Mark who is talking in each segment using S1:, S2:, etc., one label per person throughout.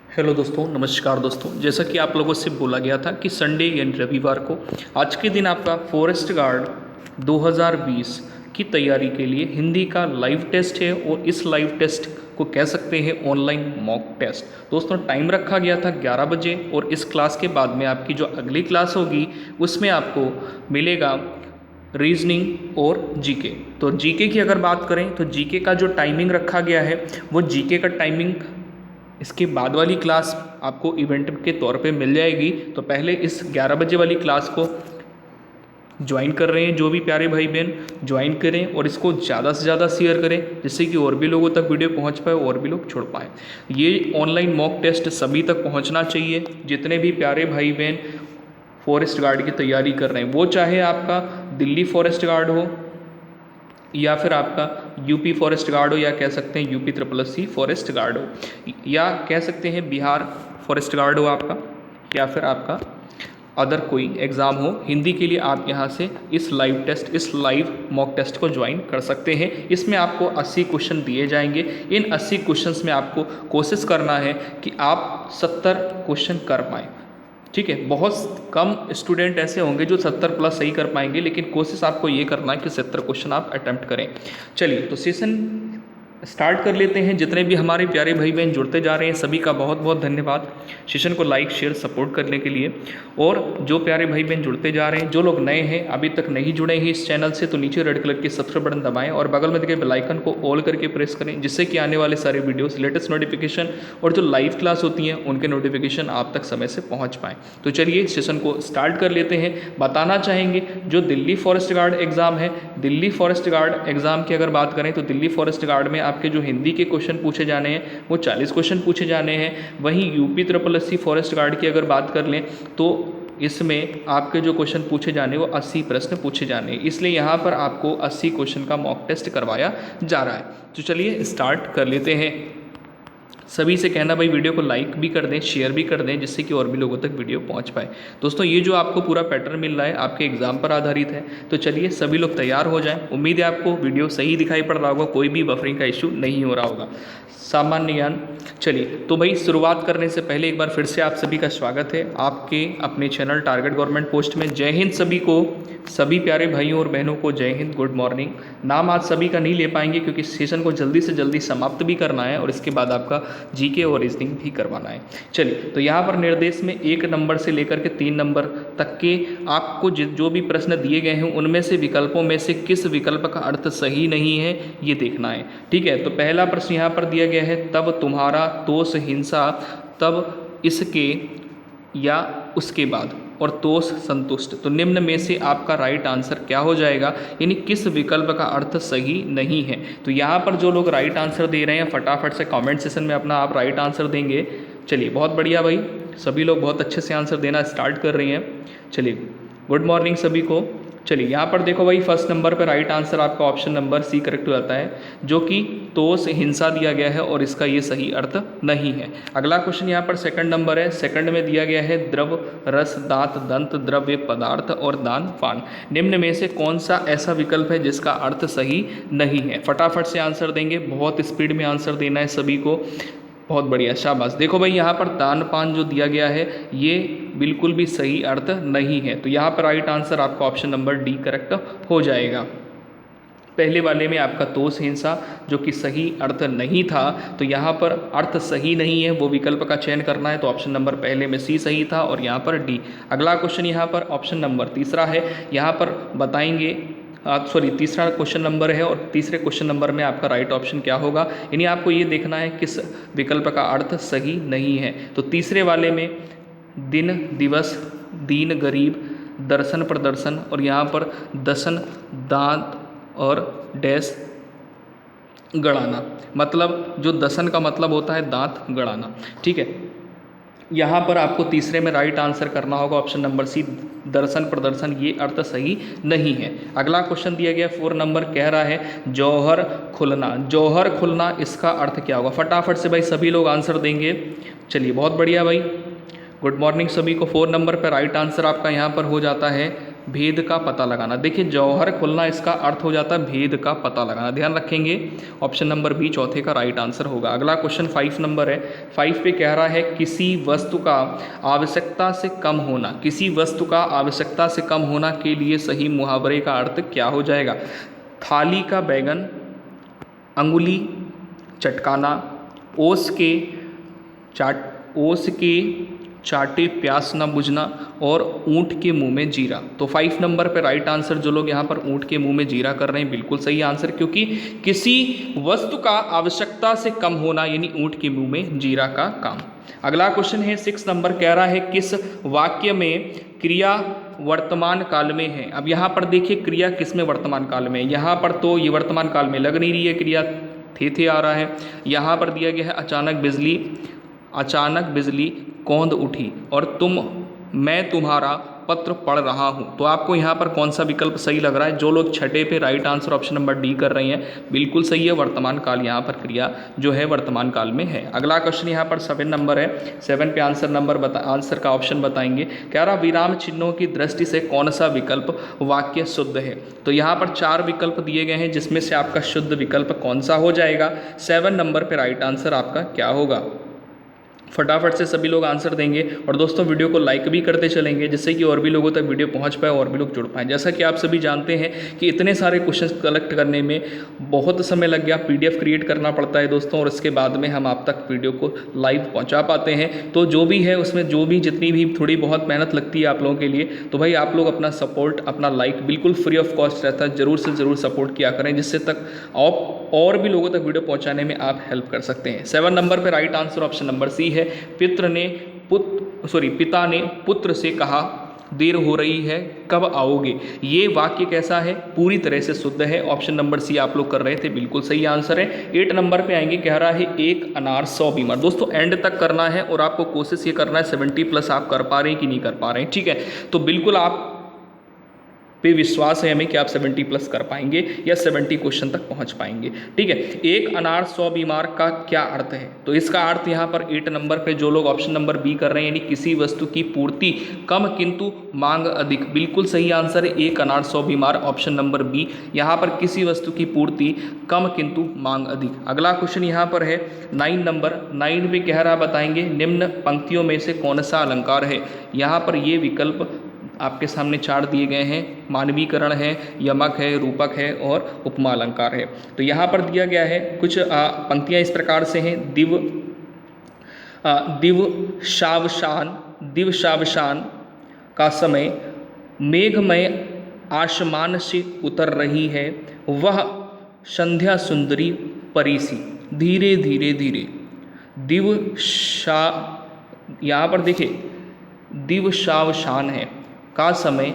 S1: Hello दोस्तों, नमस्कार दोस्तों। जैसा कि आप लोगों से बोला गया था कि संडे यानी रविवार को आज के दिन आपका फॉरेस्ट गार्ड 2020 की तैयारी के लिए हिंदी का लाइव टेस्ट है और इस लाइव टेस्ट को कह सकते हैं ऑनलाइन मॉक टेस्ट। दोस्तों टाइम रखा गया था 11 बजे और इस क्लास के बाद में आपकी जो अगली क्लास होगी उसमें आपको मिलेगा रीजनिंग और जीके। तो जीके की अगर बात करें तो जीके का जो टाइमिंग रखा गया है वो जीके का टाइमिंग इसके बाद वाली क्लास आपको इवेंट के तौर पे मिल जाएगी। तो पहले इस 11 बजे वाली क्लास को ज्वाइन कर रहे हैं जो भी प्यारे भाई बहन ज्वाइन करें और इसको ज़्यादा से ज़्यादा शेयर करें जिससे कि और भी लोगों तक वीडियो पहुंच पाए और भी लोग छोड़ पाए। ये ऑनलाइन मॉक टेस्ट सभी तक पहुंचना चाहिए जितने भी प्यारे भाई बहन फॉरेस्ट गार्ड की तैयारी कर रहे हैं, वो चाहे आपका दिल्ली फॉरेस्ट गार्ड हो या फिर आपका यूपी फॉरेस्ट गार्ड हो या कह सकते हैं यूपी SSC फॉरेस्ट गार्ड हो या कह सकते हैं बिहार फॉरेस्ट गार्ड हो आपका या फिर आपका अदर कोई एग्ज़ाम हो। हिंदी के लिए आप यहाँ से इस लाइव मॉक टेस्ट को ज्वाइन कर सकते हैं। इसमें आपको 80 क्वेश्चन दिए जाएंगे। इन 80 क्वेश्चंस में आपको कोशिश करना है कि आप 70 क्वेश्चन कर पाएँ। ठीक है, बहुत कम स्टूडेंट ऐसे होंगे जो 70 प्लस सही कर पाएंगे, लेकिन कोशिश आपको ये करना है कि 70 क्वेश्चन आप अटेम्प्ट करें। चलिए तो सेशन स्टार्ट कर लेते हैं। जितने भी हमारे प्यारे भाई बहन जुड़ते जा रहे हैं सभी का बहुत बहुत धन्यवाद सेशन को लाइक शेयर सपोर्ट करने के लिए। और जो प्यारे भाई बहन जुड़ते जा रहे हैं, जो लोग नए हैं अभी तक नहीं जुड़े हैं इस चैनल से, तो नीचे रेड कलर के सब्सक्राइब बटन दबाएं और बगल में दिखे बेल आइकन को ऑल करके प्रेस करें जिससे कि आने वाले सारे वीडियोस लेटेस्ट नोटिफिकेशन और जो लाइव क्लास होती हैं उनके नोटिफिकेशन आप तक समय से पहुँच पाएँ। तो चलिए सेशन को स्टार्ट कर लेते हैं। बताना चाहेंगे जो दिल्ली फॉरेस्ट गार्ड एग्ज़ाम है, दिल्ली फॉरेस्ट गार्ड एग्ज़ाम की अगर बात करें तो दिल्ली फॉरेस्ट गार्ड में आपके जो हिंदी के क्वेश्चन पूछे जाने हैं वो 40 क्वेश्चन पूछे जाने हैं। वहीं यूपी SSC फॉरेस्ट गार्ड की अगर बात कर लें तो इसमें आपके जो क्वेश्चन पूछे जाने वो 80 प्रश्न पूछे जाने हैं। इसलिए यहाँ पर आपको 80 क्वेश्चन का मॉक टेस्ट करवाया जा रहा है। तो चलिए स्टार्ट कर लेते हैं। सभी से कहना भाई वीडियो को लाइक भी कर दें, शेयर भी कर दें जिससे कि और भी लोगों तक वीडियो पहुंच पाए। दोस्तों ये जो आपको पूरा पैटर्न मिल रहा है आपके एग्जाम पर आधारित है। तो चलिए सभी लोग तैयार हो जाएं। उम्मीद है आपको वीडियो सही दिखाई पड़ रहा होगा, कोई भी बफरिंग का इशू नहीं हो रहा होगा। सामान्य ज्ञान। चलिए तो भाई शुरुआत करने से पहले एक बार फिर से आप सभी का स्वागत है आपके अपने चैनल टारगेट गवर्नमेंट पोस्ट में। जय हिंद सभी को, सभी प्यारे भाइयों और बहनों को जय हिंद, गुड मॉर्निंग। नाम आज सभी का नहीं ले पाएंगे क्योंकि सेशन को जल्दी से जल्दी समाप्त भी करना है और इसके बाद आपका जीके और रीजनिंग भी करवाना है। चलिए तो यहाँ पर निर्देश में 1 नंबर से लेकर के 3 नंबर तक के आपको जो भी प्रश्न दिए गए हैं उनमें से विकल्पों में से किस विकल्प का अर्थ सही नहीं है ये देखना है। ठीक है, तो पहला प्रश्न यहाँ पर दिया गया है, तब तुम्हारा तोष हिंसा, तब इसके या उसके बाद और तोष संतुष्ट। तो निम्न में से आपका राइट आंसर क्या हो जाएगा, यानी किस विकल्प का अर्थ सही नहीं है। तो यहाँ पर जो लोग राइट आंसर दे रहे हैं फटाफट से कमेंट सेशन में अपना आप राइट आंसर देंगे। चलिए बहुत बढ़िया भाई, सभी लोग बहुत अच्छे से आंसर देना स्टार्ट कर रही हैं। चलिए गुड मॉर्निंग सभी को। चलिए यहाँ पर देखो भाई फर्स्ट नंबर पर राइट आंसर आपका ऑप्शन नंबर सी करेक्ट हो जाता है, जो कि तोष हिंसा दिया गया है और इसका ये सही अर्थ नहीं है। अगला क्वेश्चन यहाँ पर सेकंड नंबर है, सेकंड में दिया गया है द्रव रस दांत दंत द्रव्य पदार्थ और दान पान। निम्न में से कौन सा ऐसा विकल्प है जिसका अर्थ सही नहीं है। फटाफट से आंसर देंगे, बहुत स्पीड में आंसर देना है सभी को। बहुत बढ़िया, शाबाश। देखो भाई यहाँ पर दान पान जो दिया गया है ये बिल्कुल भी सही अर्थ नहीं है। तो यहाँ पर राइट आंसर आपका ऑप्शन नंबर डी करेक्ट हो जाएगा। पहले वाले में आपका तोष हिंसा जो कि सही अर्थ नहीं था, तो यहाँ पर अर्थ सही नहीं है वो विकल्प का चयन करना है। तो ऑप्शन नंबर पहले में सी सही था और यहाँ पर डी। अगला क्वेश्चन यहाँ पर ऑप्शन नंबर तीसरा है, यहाँ पर बताएंगे तीसरा क्वेश्चन नंबर है और तीसरे क्वेश्चन नंबर में आपका राइट ऑप्शन क्या होगा, यानी आपको ये देखना है किस विकल्प का अर्थ सही नहीं है। तो तीसरे वाले में दिन दिवस दीन गरीब दर्शन प्रदर्शन और यहाँ पर दसन दांत और डैश गड़ाना, मतलब जो दसन का मतलब होता है दांत गड़ाना। ठीक है, यहाँ पर आपको तीसरे में राइट आंसर करना होगा ऑप्शन नंबर सी दर्शन प्रदर्शन, ये अर्थ सही नहीं है। अगला क्वेश्चन दिया गया 4 नंबर कह रहा है जौहर खुलना, जौहर खुलना इसका अर्थ क्या होगा। फटाफट से भाई सभी लोग आंसर देंगे। चलिए बहुत बढ़िया भाई, गुड मॉर्निंग सभी को। 4 नंबर पर राइट आंसर आपका यहाँ पर हो जाता है भेद का पता लगाना। देखिए जौहर खुलना इसका अर्थ हो जाता है भेद का पता लगाना, ध्यान रखेंगे। ऑप्शन नंबर बी चौथे का राइट आंसर होगा। अगला क्वेश्चन 5 नंबर है। 5 पे कह रहा है किसी वस्तु का आवश्यकता से कम होना, किसी वस्तु का आवश्यकता से कम होना के लिए सही मुहावरे का अर्थ क्या हो जाएगा? थाली का बैगन, अंगुली चटकाना, ओस के चाटे प्यास न बुझना और ऊँट के मुंह में जीरा। तो 5 नंबर पे राइट आंसर जो लोग यहाँ पर ऊँट के मुंह में जीरा कर रहे हैं बिल्कुल सही आंसर, क्योंकि किसी वस्तु का आवश्यकता से कम होना यानी ऊँट के मुंह में जीरा का काम। अगला क्वेश्चन है 6 नंबर, कह रहा है किस वाक्य में क्रिया वर्तमान काल में है। अब यहाँ पर देखिए क्रिया किस में वर्तमान काल में है, यहाँ पर तो ये वर्तमान काल में लग नहीं रही है, क्रिया थे आ रहा है। यहाँ पर दिया गया है अचानक बिजली कौंध उठी और मैं तुम्हारा पत्र पढ़ रहा हूँ। तो आपको यहाँ पर कौन सा विकल्प सही लग रहा है? जो लोग छठे पे right answer option number D कर रहे हैं बिल्कुल सही है, वर्तमान काल यहाँ पर क्रिया जो है वर्तमान काल में है। अगला क्वेश्चन यहाँ पर 7 नंबर है। 7 पे आंसर का ऑप्शन बताएंगे। कह रहा विराम चिन्हों की दृष्टि से कौन सा विकल्प वाक्य शुद्ध है? तो यहाँ पर 4 विकल्प दिए गए हैं, जिसमें से आपका शुद्ध विकल्प कौन सा हो जाएगा? 7 नंबर पर राइट आंसर आपका क्या होगा? फटाफट से सभी लोग आंसर देंगे और दोस्तों वीडियो को लाइक भी करते चलेंगे, जिससे कि और भी लोगों तक वीडियो पहुंच पाए और भी लोग जुड़ पाएँ। जैसा कि आप सभी जानते हैं कि इतने सारे क्वेश्चंस कलेक्ट करने में बहुत समय लग गया, PDF क्रिएट करना पड़ता है दोस्तों, और इसके बाद में हम आप तक वीडियो को लाइव पहुँचा पाते हैं। तो जो भी है उसमें जो भी जितनी भी थोड़ी बहुत मेहनत लगती है आप लोगों के लिए, तो भाई आप लोग अपना सपोर्ट, अपना लाइक बिल्कुल फ्री ऑफ कॉस्ट रहता है, ज़रूर से ज़रूर सपोर्ट किया करें, जिससे तक आप और भी लोगों तक वीडियो पहुँचाने में आप हेल्प कर सकते हैं। 7 नंबर पर right answer option number C है। पिता ने पुत्र से कहा देर हो रही है कब आओगे। ये वाक्य कैसा है? पूरी तरह से शुद्ध है। ऑप्शन नंबर सी आप लोग कर रहे थे, बिल्कुल सही आंसर है। 8 नंबर पे आएंगे। कह रहा है एक अनार 100 बीमार। दोस्तों एंड तक करना है और आपको कोशिश ये करना है 70+ आप कर पा रहे हैं कि नहीं कर पा रहे हैं, ठीक है? तो बिल्कुल आप पे विश्वास है हमें कि आप 70+ कर पाएंगे या 70 क्वेश्चन तक पहुंच पाएंगे, ठीक है? एक अनार 100 बीमार का क्या अर्थ है? तो इसका अर्थ यहाँ पर 8 नंबर पे जो लोग ऑप्शन नंबर बी कर रहे हैं, यानी किसी वस्तु की पूर्ति कम किंतु मांग अधिक, बिल्कुल सही आंसर है। एक अनार 100 बीमार ऑप्शन नंबर बी, यहाँ पर किसी वस्तु की पूर्ति कम किंतु मांग अधिक। अगला क्वेश्चन यहाँ पर है 9 नंबर। 9 पे कह रहा बताएंगे निम्न पंक्तियों में से कौन सा अलंकार है। यहाँ पर ये विकल्प आपके सामने 4 दिए गए हैं। मानवीकरण है, यमक है, रूपक है और उपमा अलंकार है। तो यहाँ पर दिया गया है कुछ पंक्तियाँ इस प्रकार से हैं। दिव शावशान का समय मेघमय आसमान से उतर रही है, वह संध्या सुंदरी परीसी धीरे धीरे धीरे। यहाँ पर देखिए दिव शावशान है का समय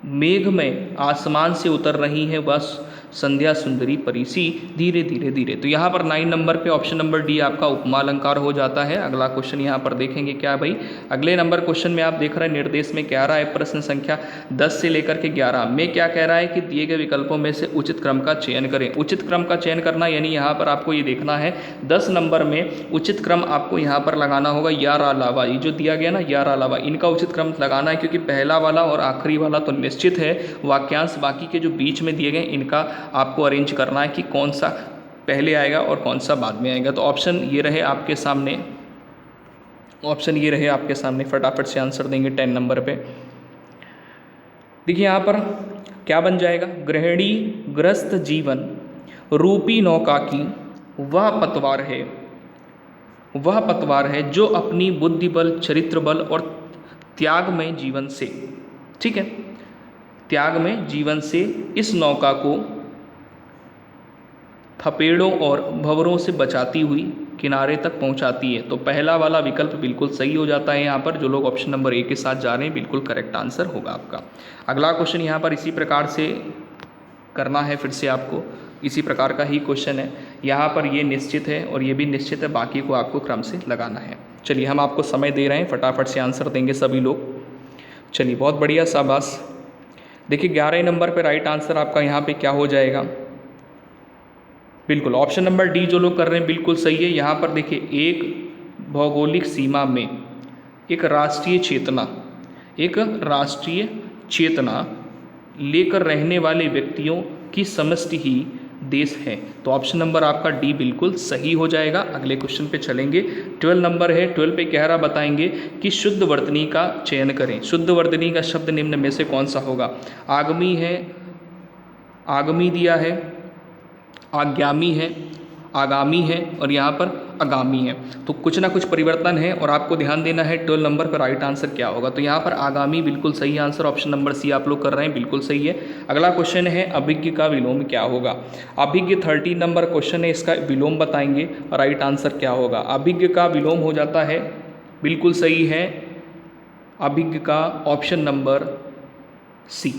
S1: मेघमय आसमान से उतर रही है, बस संध्या सुंदरी परीसी धीरे धीरे धीरे। तो यहाँ पर 9 नंबर पे ऑप्शन नंबर डी आपका उपमा अलंकार हो जाता है। अगला क्वेश्चन यहाँ पर देखेंगे क्या भाई। अगले नंबर क्वेश्चन में आप देख रहे हैं निर्देश में क्या रहा है, प्रश्न संख्या 10 से लेकर के 11 में क्या कह रहा है कि दिए गए विकल्पों में से उचित क्रम का चयन करें। उचित क्रम का चयन करना यानी यहाँ पर आपको ये देखना है 10 नंबर में उचित क्रम आपको यहाँ पर लगाना होगा या अलावा, ये जो दिया गया ना या अलावा, इनका उचित क्रम लगाना है, क्योंकि पहला वाला और आखिरी वाला तो निश्चित है वाक्यांश, बाकी के जो बीच में दिए गए इनका आपको अरेंज करना है कि कौन सा पहले आएगा और कौन सा बाद में आएगा। तो ऑप्शन ये रहे आपके सामने, फटाफट से आंसर देंगे 10 नंबर पे। देखिए यहाँ पर क्या बन जाएगा, गृहिणी ग्रस्त जीवन रूपी नौका की वह पतवार है जो अपनी बुद्धि बल, चरित्र बल और त्यागमय जीवन से, ठीक है, त्यागमय जीवन से इस नौका को थपेड़ों और भंवरों से बचाती हुई किनारे तक पहुंचाती है। तो पहला वाला विकल्प बिल्कुल सही हो जाता है। यहाँ पर जो लोग ऑप्शन नंबर ए के साथ जा रहे हैं बिल्कुल करेक्ट आंसर होगा आपका। अगला क्वेश्चन यहाँ पर इसी प्रकार से करना है, फिर से आपको इसी प्रकार का ही क्वेश्चन है। यहाँ पर ये निश्चित है और ये भी निश्चित है, बाकी को आपको क्रम से लगाना है। चलिए हम आपको समय दे रहे हैं, फटाफट से आंसर देंगे सभी लोग। चलिए बहुत बढ़िया, शाबाश। देखिए 11 नंबर पर राइट आंसर आपका यहाँ पे क्या हो जाएगा, बिल्कुल ऑप्शन नंबर डी जो लोग कर रहे हैं बिल्कुल सही है। यहाँ पर देखिए एक भौगोलिक सीमा में एक राष्ट्रीय चेतना लेकर रहने वाले व्यक्तियों की समष्टि ही देश है। तो ऑप्शन नंबर आपका डी बिल्कुल सही हो जाएगा। अगले क्वेश्चन पे चलेंगे। 12 नंबर है। 12 पे कह रहा बताएंगे कि शुद्ध वर्तनी का चयन करें। शुद्ध वर्तनी का शब्द निम्न में से कौन सा होगा? आगमी है, आगमी दिया है, आज्ञामी है, आगामी है और यहाँ पर आगामी है। तो कुछ ना कुछ परिवर्तन है और आपको ध्यान देना है 12 नंबर पर राइट आंसर क्या होगा। तो यहाँ पर आगामी बिल्कुल सही आंसर, ऑप्शन नंबर सी आप लोग कर रहे हैं, बिल्कुल सही है। अगला क्वेश्चन है अभिज्ञ का विलोम क्या होगा। अभिज्ञ 13 नंबर क्वेश्चन है, इसका विलोम बताएंगे, राइट आंसर क्या होगा। अभिज्ञ का विलोम हो जाता है, बिल्कुल सही है, अभिज्ञ का ऑप्शन नंबर सी,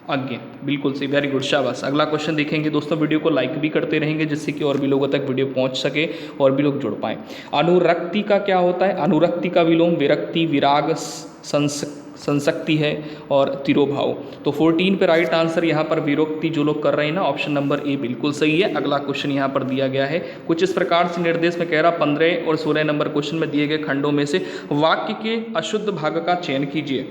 S1: आज्ञा, बिल्कुल सही, वेरी गुड, शाबाश। अगला क्वेश्चन देखेंगे दोस्तों। वीडियो को लाइक भी करते रहेंगे जिससे कि और भी लोगों तक वीडियो पहुंच सके और भी लोग जुड़ पाएँ। अनुरक्ति का क्या होता है? अनुरक्ति का विलोम विरक्ति, विराग, संसक्ति है और तिरोभाव। तो 14 पे राइट आंसर यहाँ पर विरोक्ति जो लोग कर रहे हैं ना, ऑप्शन नंबर ए बिल्कुल सही है। अगला क्वेश्चन यहाँ पर दिया गया है कुछ इस प्रकार से, निर्देश में कह रहा 15 और 16 नंबर क्वेश्चन में दिए गए खंडों में से वाक्य के अशुद्ध भाग का चयन कीजिए।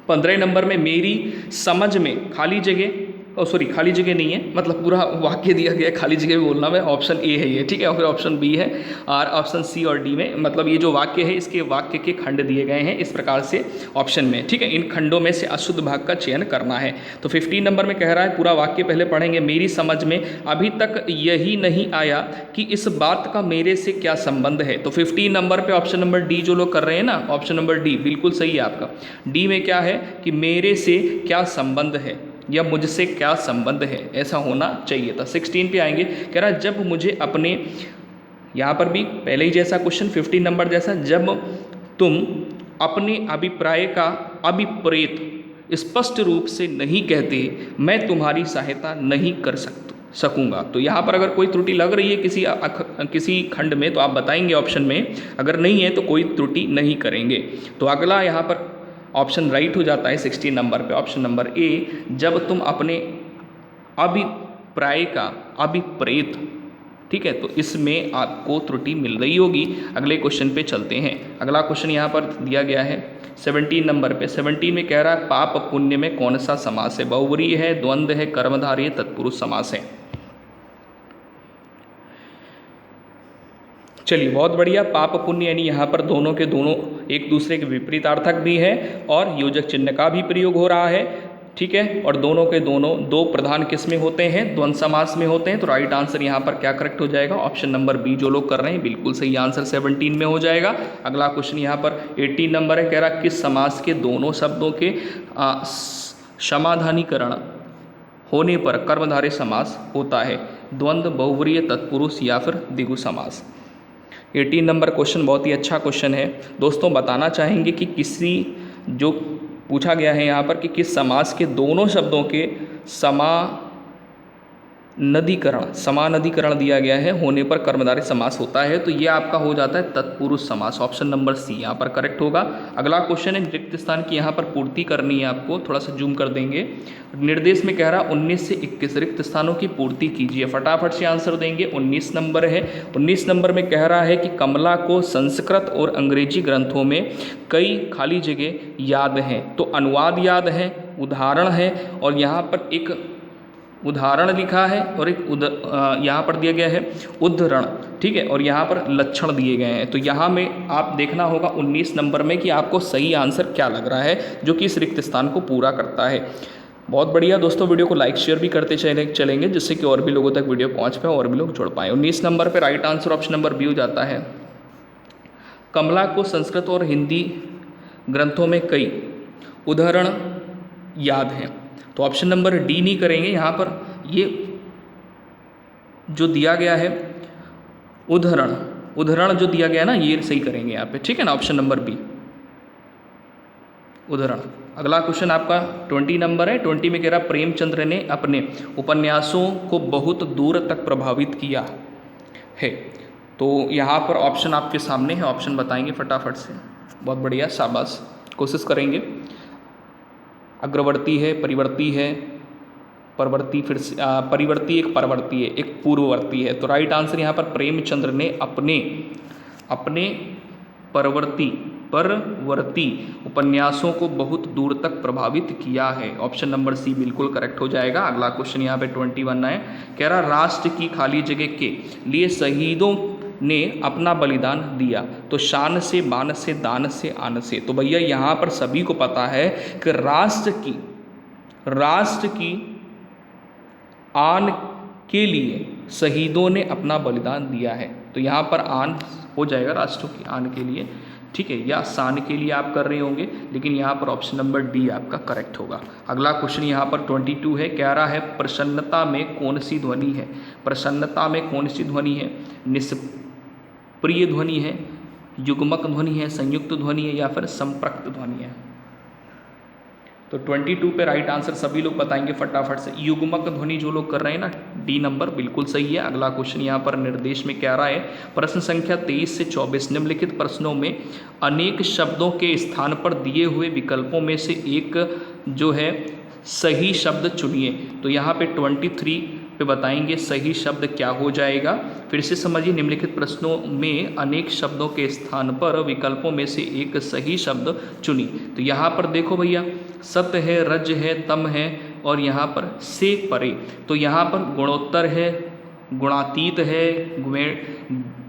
S1: 15 नंबर में मेरी समझ में खाली जगह, सॉरी खाली जगह नहीं है, मतलब पूरा वाक्य दिया गया है, खाली जगह भी बोलना है, ऑप्शन ए है ये, ठीक है। और फिर ऑप्शन बी है और ऑप्शन सी और डी में, मतलब ये जो वाक्य है इसके वाक्य के खंड दिए गए हैं इस प्रकार से ऑप्शन में, ठीक है। इन खंडों में से अशुद्ध भाग का चयन करना है। तो 15 नंबर में कह रहा है, पूरा वाक्य पहले पढ़ेंगे। मेरी समझ में अभी तक यही नहीं आया कि इस बात का मेरे से क्या संबंध है। तो 15 नंबर पर ऑप्शन नंबर डी जो लोग कर रहे हैं ना, ऑप्शन नंबर डी बिल्कुल सही है आपका। डी में क्या है कि मेरे से क्या संबंध है या मुझसे क्या संबंध है, ऐसा होना चाहिए था। 16 पे आएंगे, कह रहा जब मुझे अपने, यहाँ पर भी पहले ही जैसा क्वेश्चन 15 नंबर जैसा, जब तुम अपने अभिप्राय का अभिप्रेत स्पष्ट रूप से नहीं कहते, मैं तुम्हारी सहायता नहीं कर सकूंगा। तो यहाँ पर अगर कोई त्रुटि लग रही है किसी खंड में तो आप बताएंगे ऑप्शन में, अगर नहीं है तो कोई त्रुटि नहीं करेंगे। तो अगला यहाँ पर ऑप्शन राइट हो जाता है 16 नंबर पे, ऑप्शन नंबर ए, जब तुम अपने अभिप्राय का अभिप्रेत, ठीक है। तो इसमें आपको त्रुटि मिल रही होगी। अगले क्वेश्चन पे चलते हैं। अगला क्वेश्चन यहाँ पर दिया गया है 17 नंबर पे। 17 में कह रहा है पाप पुण्य में कौन सा समास है? बहुव्रीहि है, द्वंद्व है, कर्मधारय है, तत्पुरुष समास है। चलिए बहुत बढ़िया। पाप पुण्य यानी यहाँ पर दोनों के दोनों एक दूसरे के विपरीतार्थक भी है और योजक चिन्ह का भी प्रयोग हो रहा है, ठीक है। और दोनों के दोनों दो प्रधान किस में होते हैं? द्वंद्व समास में होते हैं। तो राइट आंसर यहाँ पर क्या करेक्ट हो जाएगा? ऑप्शन नंबर बी जो लोग कर रहे हैं बिल्कुल सही आंसर 17 में हो जाएगा। अगला क्वेश्चन यहाँ पर 18 नंबर है, कह रहा किस समास के दोनों शब्दों के समाधानीकरण होने पर कर्मधारय समास होता है? द्वंद्व, बहुव्रीहि, तत्पुरुष या फिर द्विगु समास। 18 नंबर क्वेश्चन बहुत ही अच्छा क्वेश्चन है दोस्तों। बताना चाहेंगे कि किसी, जो पूछा गया है यहाँ पर कि किस समास के दोनों शब्दों के समानाधिकरण दिया गया है होने पर कर्मधारय समास होता है। तो ये आपका हो जाता है तत्पुरुष समास, ऑप्शन नंबर सी यहाँ पर करेक्ट होगा। अगला क्वेश्चन है रिक्त स्थान की यहाँ पर पूर्ति करनी है आपको, थोड़ा सा जूम कर देंगे। निर्देश में कह रहा 19 से 21 रिक्त स्थानों की पूर्ति कीजिए। फटाफट से आंसर देंगे। 19 नंबर है। 19 नंबर में कह रहा है कि कमला को संस्कृत और अंग्रेजी ग्रंथों में कई खाली जगह याद हैं। तो अनुवाद याद है, उदाहरण है और यहाँ पर एक उदाहरण लिखा है और एक यहाँ पर दिया गया है उद्धरण, ठीक है। और यहाँ पर लक्षण दिए गए हैं। तो यहाँ में आप देखना होगा 19 नंबर में कि आपको सही आंसर क्या लग रहा है जो कि इस रिक्त स्थान को पूरा करता है। बहुत बढ़िया दोस्तों, वीडियो को लाइक शेयर भी करते चलेंगे जिससे कि और भी लोगों तक वीडियो पहुँच पाए और भी लोग जुड़ पाएँ। 19 नंबर पर right answer option number B हो जाता है। कमला को संस्कृत और हिंदी ग्रंथों में कई उदाहरण याद हैं। तो ऑप्शन नंबर डी नहीं करेंगे, यहाँ पर ये जो दिया गया है उदाहरण जो दिया गया है ना, ये सही करेंगे यहाँ पे, ठीक है ना, ऑप्शन नंबर बी उदाहरण। अगला क्वेश्चन आपका 20 नंबर है। 20 में कह रहा प्रेमचंद्र ने अपने उपन्यासों को बहुत दूर तक प्रभावित किया है। तो यहाँ पर ऑप्शन आपके सामने है, ऑप्शन बताएंगे फटाफट से। बहुत बढ़िया, शाबाश, कोशिश करेंगे। अग्रवर्ती है, परिवर्ती है, परवर्ती, फिर परिवर्ती एक परवर्ती है, एक पूर्ववर्ती है। तो राइट आंसर यहाँ पर प्रेमचंद्र ने अपने परवर्ती परवर्ती उपन्यासों को बहुत दूर तक प्रभावित किया है। ऑप्शन नंबर सी बिल्कुल करेक्ट हो जाएगा। अगला क्वेश्चन यहाँ पे 21 है, कह रहा राष्ट्र की खाली जगह के लिए शहीदों ने अपना बलिदान दिया, तो शान से, बान से, दान से, आन से। तो भैया यहाँ पर सभी को पता है कि राष्ट्र की आन के लिए शहीदों ने अपना बलिदान दिया है। तो यहाँ पर आन हो जाएगा राष्ट्र की आन के लिए, ठीक है, या शान के लिए आप कर रहे होंगे, लेकिन यहाँ पर ऑप्शन नंबर डी आपका करेक्ट होगा। अगला क्वेश्चन यहाँ पर 22 है, कह रहा है प्रसन्नता में कौन सी ध्वनि है? प्रसन्नता में कौन सी ध्वनि है? निष्प्रिय ध्वनि है, युग्मक ध्वनि है, संयुक्त ध्वनि है, या फिर संप्रक्त ध्वनि है? तो 22 पे राइट आंसर सभी लोग बताएंगे फटाफट से। युग्मक ध्वनि जो लोग कर रहे हैं ना, डी नंबर बिल्कुल सही है। अगला क्वेश्चन यहाँ पर निर्देश में कह रहा है, प्रश्न संख्या 23 से 24 निम्नलिखित प्रश्नों में अनेक शब्दों के स्थान पर दिए हुए विकल्पों में से एक जो है सही शब्द चुनिए। तो यहाँ पे 23 पे बताएंगे सही शब्द क्या हो जाएगा। फिर से समझिए, निम्नलिखित प्रश्नों में अनेक शब्दों के स्थान पर विकल्पों में से एक सही शब्द चुनी। तो यहाँ पर देखो भैया, सत है, रज है, तम है, और यहाँ पर से परे। तो यहाँ पर गुणोत्तर है, गुणातीत है,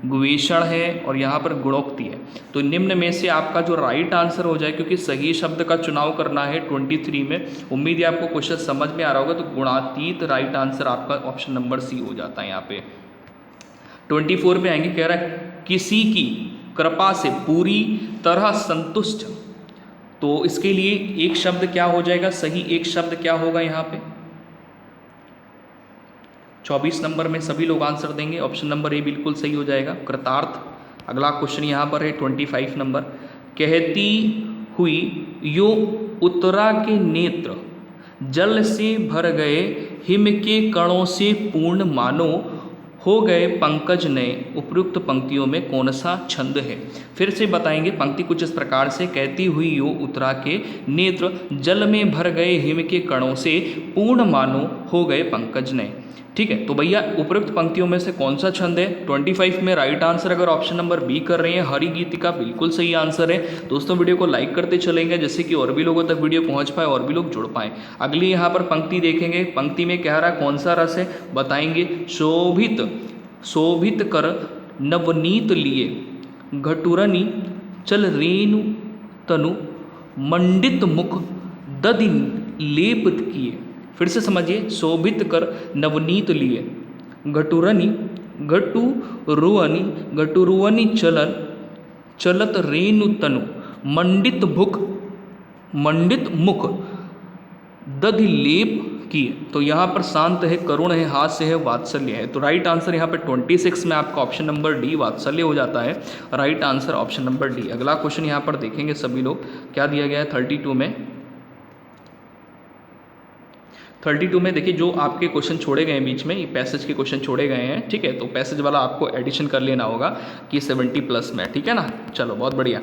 S1: गुवेषण है, और यहाँ पर गुणोक्ति है। तो निम्न में से आपका जो राइट आंसर हो जाए, क्योंकि सही शब्द का चुनाव करना है 23 में, उम्मीद है आपको क्वेश्चन समझ में आ रहा होगा। तो गुणातीत राइट आंसर आपका ऑप्शन नंबर सी हो जाता है। यहाँ पे 24 पे आएंगे, कह रहा है किसी की कृपा से पूरी तरह संतुष्ट। तो इसके लिए एक शब्द क्या हो जाएगा सही? एक शब्द क्या होगा यहाँ पे? 24 नंबर में सभी लोग आंसर देंगे, ऑप्शन नंबर ए बिल्कुल सही हो जाएगा, कृतार्थ। अगला क्वेश्चन यहाँ पर है 25 नंबर, कहती हुई यो उत्तरा के नेत्र जल से भर गए हिम के कणों से पूर्ण मानो हो गए पंकज नए। उपयुक्त पंक्तियों में कौन सा छंद है? फिर से बताएंगे, पंक्ति कुछ इस प्रकार से, कहती हुई यो उत्तरा के नेत्र जल में भर गए हिम के कणों से पूर्ण मानो हो गए पंकज नए। ठीक है, तो भैया उपयुक्त पंक्तियों में से कौन सा छंद है? 25 में राइट आंसर अगर ऑप्शन नंबर बी कर रहे हैं, हरि गीतिका बिल्कुल सही आंसर है। दोस्तों वीडियो को लाइक करते चलेंगे जिससे कि और भी लोगों तक वीडियो पहुंच पाए और भी लोग जुड़ पाएँ। अगली यहाँ पर पंक्ति देखेंगे, पंक्ति में कह रहा है कौन सा रस है? बताएंगे, शोभित कर नवनीत लिए घटुरनी चल रेणु तनु मंडित मुख दधि लेप किए। फिर से समझिए, शोभित कर नवनीत लिए घटुरुअनि चलत रेणु तनु मंडित मुख दधि लेप किए। तो यहाँ पर शांत है, करुण है, हास्य है, वात्सल्य है। तो राइट आंसर यहाँ पे 26 में आपका ऑप्शन नंबर डी वात्सल्य हो जाता है। Right answer option number D. अगला क्वेश्चन यहाँ पर देखेंगे सभी लोग, क्या दिया गया है 32 में। 32 में देखिए, जो आपके क्वेश्चन छोड़े गए हैं बीच में, ये पैसेज के क्वेश्चन छोड़े गए हैं, ठीक है, तो पैसेज वाला आपको एडिशन कर लेना होगा कि 70+ में, ठीक है ना। चलो बहुत बढ़िया,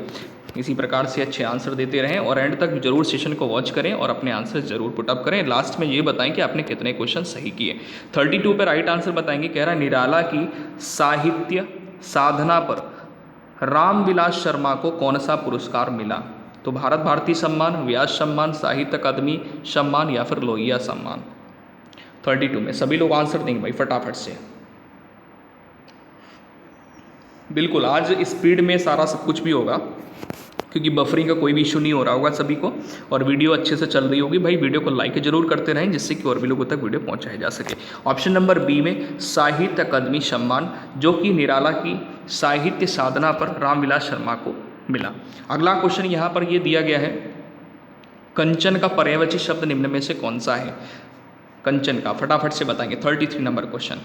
S1: इसी प्रकार से अच्छे आंसर देते रहें और एंड तक जरूर सेशन को वॉच करें और अपने आंसर जरूर पुटअप करें। लास्ट में ये बताएं कि आपने कितने क्वेश्चन सही किए। 32 पे राइट आंसर बताएंगे, कह रहा निराला की साहित्य साधना पर रामविलास शर्मा को कौन सा पुरस्कार मिला? तो भारत भारती सम्मान, व्यास सम्मान, साहित्य अकादमी सम्मान, या फिर लोहिया सम्मान। 32 में सभी लोग आंसर देंगे भाई फटाफट से। बिल्कुल आज स्पीड में सारा सब कुछ भी होगा क्योंकि बफरिंग का कोई भी इशू नहीं हो रहा होगा सभी को, और वीडियो अच्छे से चल रही होगी। भाई वीडियो को लाइक जरूर करते रहें जिससे कि और भी लोगों तक वीडियो पहुंचाया जा सके। ऑप्शन नंबर बी में साहित्य अकादमी सम्मान, जो कि निराला की साहित्य साधना पर रामविलास शर्मा को मिला। अगला क्वेश्चन यहाँ पर ये दिया गया है, कंचन का पर्यायवाची शब्द निम्न में से कौन सा है? कंचन का फटाफट से बताएंगे। 33 नंबर क्वेश्चन,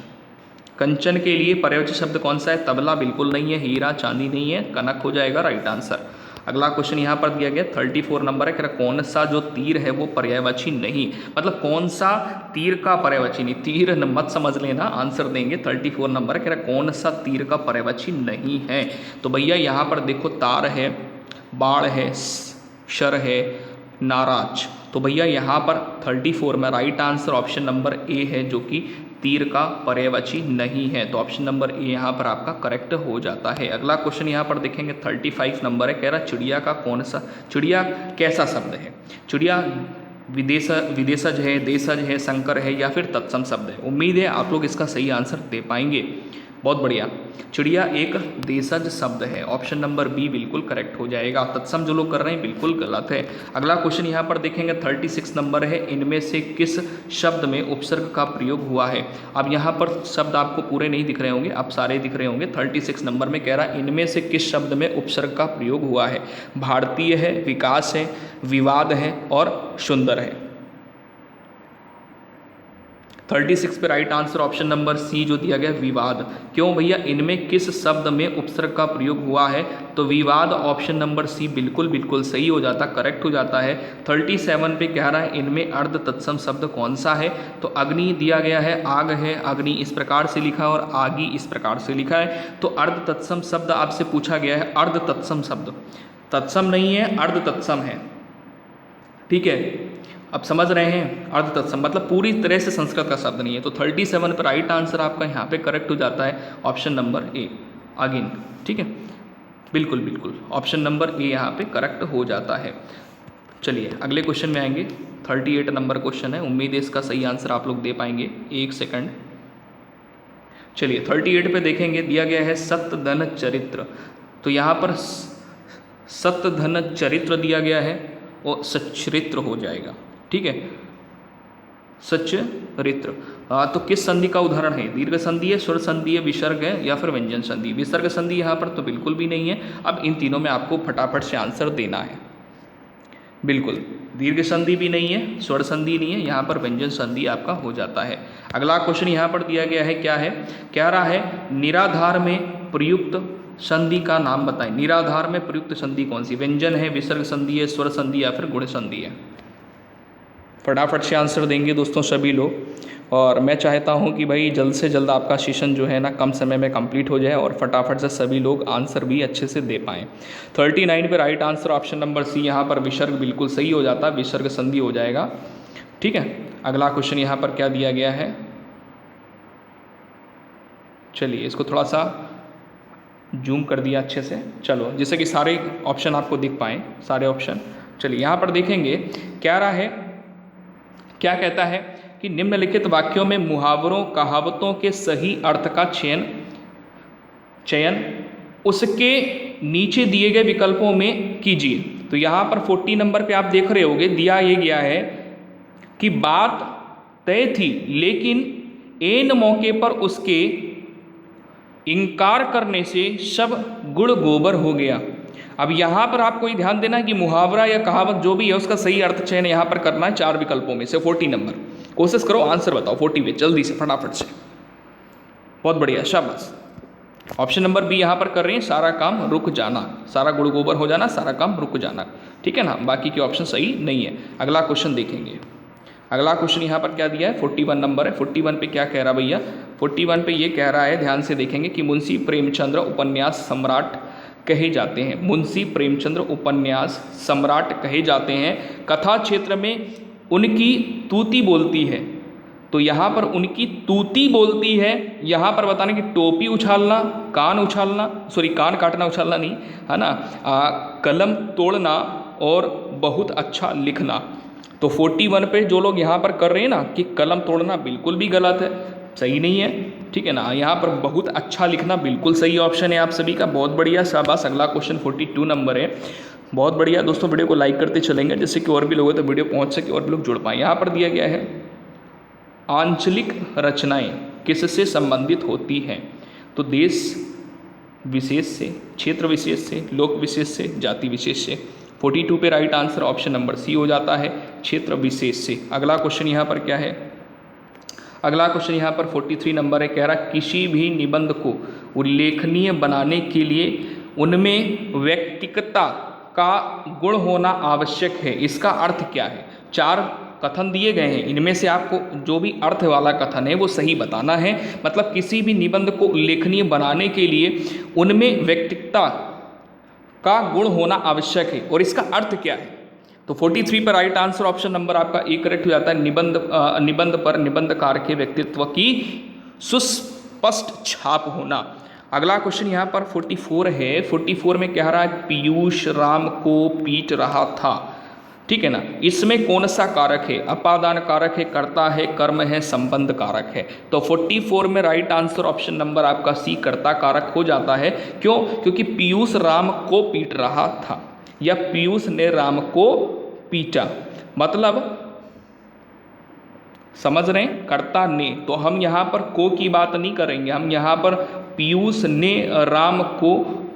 S1: कंचन के लिए पर्यायवाची शब्द कौन सा है? तबला बिल्कुल नहीं है, हीरा चांदी नहीं है, कनक हो जाएगा राइट आंसर। अगला क्वेश्चन यहाँ पर दिया गया 34 नंबर है, कि कौन सा जो तीर है वो पर्यायवाची नहीं, मतलब कौन सा तीर का पर्यायवाची नहीं, तीर मत समझ लेना, आंसर देंगे। 34 नंबर है, कि कौन सा तीर का पर्यायवाची नहीं है? तो भैया यहाँ पर देखो, तार है, बाण है, शर है, नाराज। तो भैया यहाँ पर 34 में right answer option number A है, जो कि तीर का पर्यायवाची नहीं है। तो ऑप्शन नंबर ए यहाँ पर आपका करेक्ट हो जाता है। अगला क्वेश्चन यहाँ पर देखेंगे 35 नंबर है, कह रहा चिड़िया का कौन सा, चिड़िया कैसा शब्द है? चिड़िया विदेशज है, देशज है, संकर है या फिर तत्सम शब्द है? उम्मीद है आप लोग इसका सही आंसर दे पाएंगे। बहुत बढ़िया, चिड़िया एक देशज शब्द है। ऑप्शन नंबर बी बिल्कुल करेक्ट हो जाएगा। तत्सम जो लोग कर रहे हैं बिल्कुल गलत है। अगला क्वेश्चन यहाँ पर देखेंगे 36 नंबर है, इनमें से किस शब्द में उपसर्ग का प्रयोग हुआ है? अब यहाँ पर शब्द आपको पूरे नहीं दिख रहे होंगे, अब सारे दिख रहे होंगे। 36 नंबर में कह रहा है इनमें से किस शब्द में उपसर्ग का प्रयोग हुआ है? भारतीय है, विकास है, विवाद है और सुंदर है। 36 पे right answer option number C जो दिया गया विवाद। क्यों भैया, इनमें किस शब्द में उपसर्ग का प्रयोग हुआ है? तो विवाद ऑप्शन नंबर सी बिल्कुल सही हो जाता, करेक्ट हो जाता है। 37 पे कह रहा है इनमें अर्ध तत्सम शब्द कौन सा है? तो अग्नि दिया गया है, आग है, अग्नि इस प्रकार से लिखा है और आगी इस प्रकार से लिखा है। तो अर्ध तत्सम शब्द आपसे पूछा गया है, अर्ध तत्सम शब्द तत्सम नहीं है, अर्ध तत्सम है। ठीक है, अब समझ रहे हैं? अर्ध तत्सम मतलब पूरी तरह से संस्कृत का शब्द नहीं है। तो 37 पर राइट आंसर आपका यहाँ पे करेक्ट हो जाता है ऑप्शन नंबर ए अगेन। ठीक है, बिल्कुल ऑप्शन नंबर ए यहाँ पे करेक्ट हो जाता है। चलिए अगले क्वेश्चन में आएंगे। 38 नंबर क्वेश्चन है, उम्मीद है इसका सही आंसर आप लोग दे पाएंगे। एक सेकंड, चलिए 38 पे देखेंगे, दिया गया है सत्य धन चरित्र। तो यहाँ पर सत्य धन चरित्र दिया गया है और सच्चरित्र हो जाएगा। ठीक है, सच्चरित्र। तो किस संधि का उदाहरण है? दीर्घ संधि है, स्वर संधि है, विसर्ग है या फिर व्यंजन संधि? विसर्ग संधि यहाँ पर तो बिल्कुल भी नहीं है। अब इन तीनों में आपको फटाफट से आंसर देना है। बिल्कुल दीर्घ संधि भी नहीं है, स्वर संधि नहीं है, यहाँ पर व्यंजन संधि आपका हो जाता है। अगला क्वेश्चन यहाँ पर दिया गया है, क्या है? कह रहा है निराधार में प्रयुक्त संधि का नाम बताएं। निराधार में प्रयुक्त संधि कौन सी? व्यंजन है, विसर्ग संधि है, स्वर संधि या फिर गुण संधि है? फटाफट से आंसर देंगे दोस्तों सभी लोग। और मैं चाहता हूं कि भाई जल्द से जल्द आपका सेशन जो है ना कम समय में कंप्लीट हो जाए और फटाफट से सभी लोग आंसर भी अच्छे से दे पाएँ। 39 पे right answer option number C, यहाँ पर विसर्ग बिल्कुल सही हो जाता, विसर्ग संधि हो जाएगा। ठीक है, अगला क्वेश्चन यहाँ पर क्या दिया गया है? चलिए इसको थोड़ा सा जूम कर दिया अच्छे से, चलो जिससे कि सारे ऑप्शन आपको दिख पाएँ, सारे ऑप्शन। चलिए यहाँ पर देखेंगे, क्या रहा है, क्या कहता है कि निम्नलिखित वाक्यों में मुहावरों कहावतों के सही अर्थ का चयन उसके नीचे दिए गए विकल्पों में कीजिए। तो यहाँ पर 40 नंबर पे आप देख रहे होंगे, दिया ये गया है कि बात तय थी लेकिन ऐन मौके पर उसके इनकार करने से सब गुड़ गोबर हो गया। अब यहाँ पर आपको ये ध्यान देना है कि मुहावरा या कहावत जो भी है उसका सही अर्थ चयन यहाँ पर करना है 4 विकल्पों में से। 40 नंबर, कोशिश करो आंसर बताओ 40 पे जल्दी से फटाफट से। बहुत बढ़िया, शाबाश। ऑप्शन नंबर बी यहाँ पर कर रहे हैं, सारा काम रुक जाना, सारा गुड़ गोबर हो जाना, सारा काम रुक जाना। ठीक है ना, बाकी के ऑप्शन सही नहीं है। अगला क्वेश्चन देखेंगे। अगला क्वेश्चन यहाँ पर क्या दिया है? 41 नंबर है। 41 पे क्या कह रहा भैया? 41 पे ये कह रहा है, ध्यान से देखेंगे कि मुंशी प्रेमचंद्र उपन्यास सम्राट कहे जाते हैं। मुंशी प्रेमचंद्र उपन्यास सम्राट कहे जाते हैं। कथा क्षेत्र में उनकी तूती बोलती है। तो यहाँ पर उनकी तूती बोलती है, यहाँ पर बताने कि टोपी उछालना, कान उछालना, सॉरी कान काटना उछालना नहीं है ना, कलम तोड़ना और बहुत अच्छा लिखना। तो 41 पे जो लोग यहाँ पर कर रहे हैं ना कि कलम तोड़ना बिल्कुल भी गलत है, सही नहीं है। ठीक है ना, यहाँ पर बहुत अच्छा लिखना बिल्कुल सही ऑप्शन है आप सभी का। बहुत बढ़िया, शाबाश। अगला क्वेश्चन 42 नंबर है। बहुत बढ़िया दोस्तों, वीडियो को लाइक करते चलेंगे जिससे कि और भी लोगों तक वीडियो पहुँच सके और भी लोग जुड़ पाएँ। यहाँ पर दिया गया है आंचलिक रचनाएं किससे संबंधित होती हैं? तो देश विशेष से, क्षेत्र विशेष से, लोक विशेष से, जाति विशेष से। 42 पे right answer option number C हो जाता है, क्षेत्र विशेष से। अगला क्वेश्चन यहाँ पर क्या है? अगला क्वेश्चन यहाँ पर 43 नंबर है। कह रहा किसी भी निबंध को उल्लेखनीय बनाने के लिए उनमें व्यक्तिगतता का गुण होना आवश्यक है। इसका अर्थ क्या है? 4 कथन दिए गए हैं, इनमें से आपको जो भी अर्थ वाला कथन है वो सही बताना है। मतलब किसी भी निबंध को उल्लेखनीय बनाने के लिए उनमें व्यक्तिगतता का गुण होना आवश्यक है। और इसका अर्थ क्या है? तो 43 पर राइट आंसर ऑप्शन नंबर आपका ए करेक्ट हो जाता है। निबंध पर निबंधकार के व्यक्तित्व की सुस्पष्ट छाप होना। अगला क्वेश्चन यहाँ पर 44 है। 44 में कह रहा है पीयूष राम को पीट रहा था, ठीक है ना। इसमें कौन सा कारक है? अपादान कारक है, कर्ता है, कर्म है, संबंध कारक है। तो 44 में राइट आंसर ऑप्शन नंबर आपका सी कर्ता कारक हो जाता है। क्यों? क्योंकि पीयूष राम को पीट रहा था या पीयूष ने राम को पीटा, मतलब समझ रहे हैं, कर्ता ने। तो हम यहाँ पर को की बात नहीं करेंगे, हम यहाँ पर पीयूष ने राम को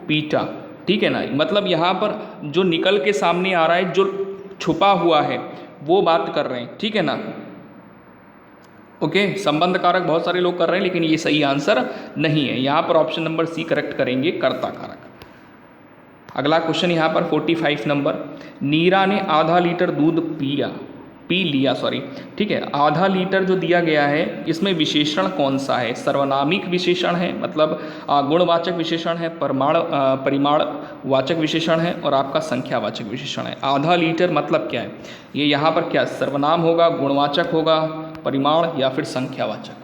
S1: पीटा, ठीक है ना। मतलब यहाँ पर जो निकल के सामने आ रहा है, जो छुपा हुआ है, वो बात कर रहे हैं, ठीक है ना। ओके, संबंध कारक बहुत सारे लोग कर रहे हैं, लेकिन ये सही आंसर नहीं है। यहाँ पर ऑप्शन नंबर सी करेक्ट करेंगे, कर्ता कारक। अगला क्वेश्चन यहाँ पर 45 नंबर, नीरा ने आधा लीटर दूध पी लिया, ठीक है। आधा लीटर जो दिया गया है, इसमें विशेषण कौन सा है? सर्वनामिक विशेषण है, मतलब गुणवाचक विशेषण है, परिमाणवाचक विशेषण है, और आपका संख्यावाचक विशेषण है। आधा लीटर मतलब क्या है? ये यहाँ पर क्या सर्वनाम होगा, गुणवाचक होगा, परिमाण या फिर संख्यावाचक?